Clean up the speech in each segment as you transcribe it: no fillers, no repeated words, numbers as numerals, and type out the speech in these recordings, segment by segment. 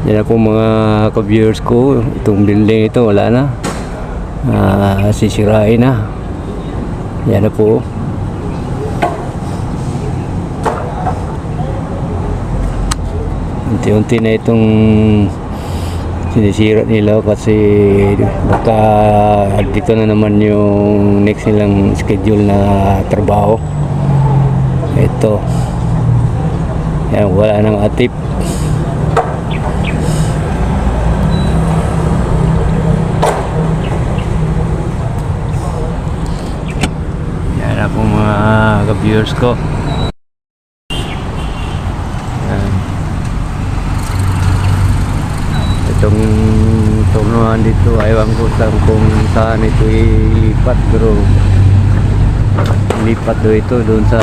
Yan po mga ka-viewers ko, itong building ito wala na, sisirain na. Yan na po. Unti-unti na itong sinisira nila kasi baka dito na naman yung next nilang schedule na trabaho. Ito, yan, wala nang atip. Yan na po mga ka-viewers ko. Yan. Itong turnuan dito, ayaw ko lang kung saan ito ilipat, pero lipat do ito doon sa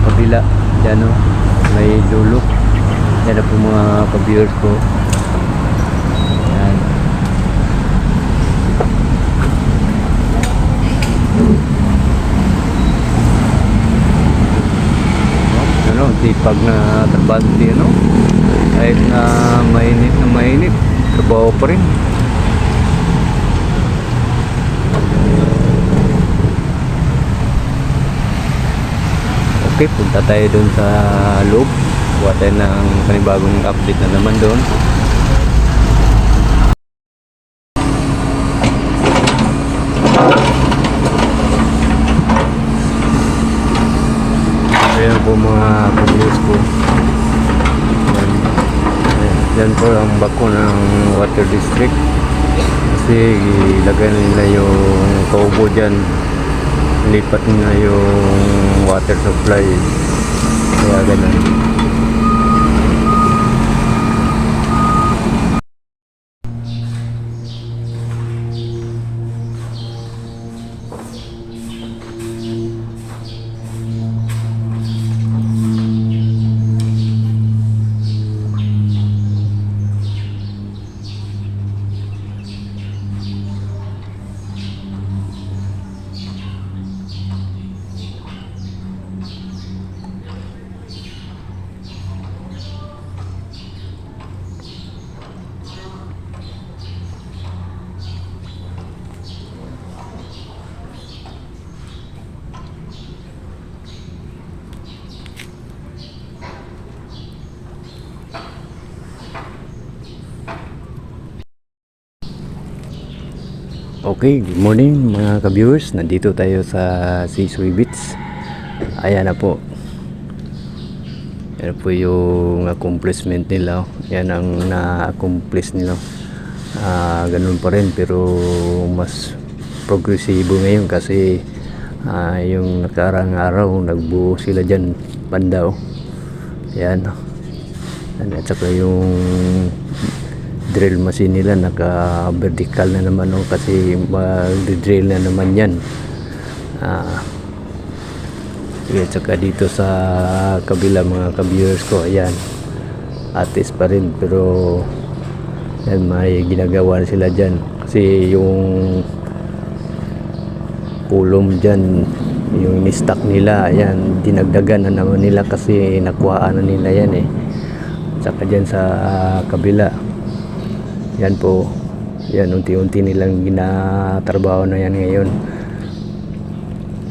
kabila. Yan o, may dulo. Yan na po mga ka-viewers ko. Yan. Ano, sipag na trabaho din, ano? Kahit na mainit, trabaho pa rin. Okay, punta tayo doon sa loob. Kuha tayo ng panibagong update na naman doon. Ayan po mga pag-news ko. Yan po ang bako ng water district. Kasi ilagay nila yung kaubo dyan. Lipat na yung water supply, kaya ganun. Okay, good morning mga ka-viewers. Nandito tayo sa Sisui Beach. Ayan na po. Yan po yung accomplishment nila. Yan ang na-accomplish nila. Ganun pa rin, pero mas progresibo ngayon kasi yung nakarang araw nagbuo sila dyan banda. Yan. At saka yung drill machine nila naka vertical na naman, kasi mag-drill na naman yan. At saka dito sa kabila mga ka-viewers ko, ayan, atis pa rin, pero yan, may ginagawa sila dyan kasi yung kulom dyan, yung ni-stock nila, ayan, dinagdagan na naman nila kasi nakuhaan na nila yan saka dyan sa kabila. Yan po, yan, unti-unti nilang ginatrabaho na yan ngayon,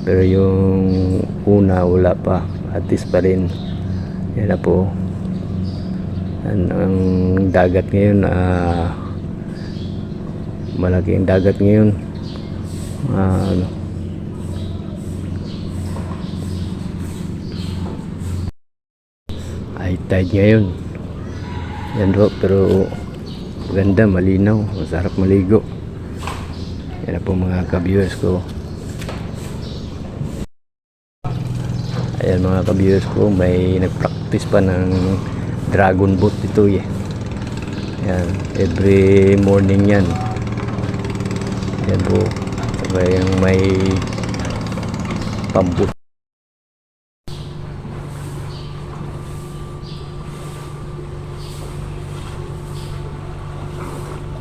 pero yung una wala pa, atis pa rin. Yan na po. Yan, ang dagat ngayon, malaki ang dagat ngayon. High tide ngayon. Yan po, pero maganda, malinaw, masarap maligo. Yan na po mga ka-viewers ko. Ayan mga ka-viewers ko, may nag-practice pa ng dragon boat ito Yan, every morning yan. Yan po, yung may pambut.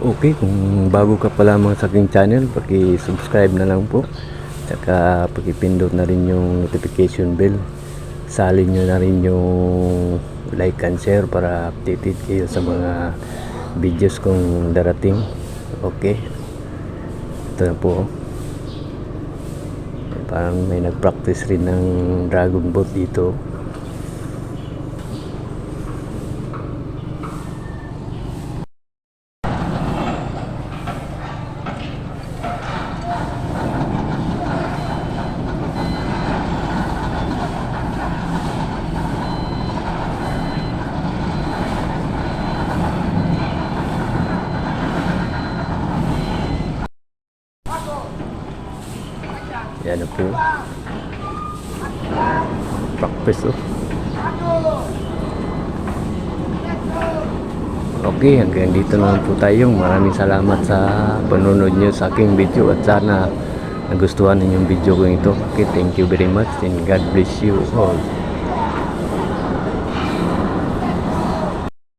Okay, kung bago ka pa lamang sa aking channel, paki-subscribe na lang po. Tsaka paki-pindot na rin yung notification bell. Salin nyo na rin yung like and share para updated kayo sa mga videos kung darating. Okay, ito na po. Parang may nag-practice rin ng dragon boat dito. Yan na po. Practice oh. Okay, hanggang dito na lang po tayo. Maraming salamat sa panonood nyo sa aking video at sana nagustuhan ninyong video ko ito. Okay, thank you very much and God bless you all.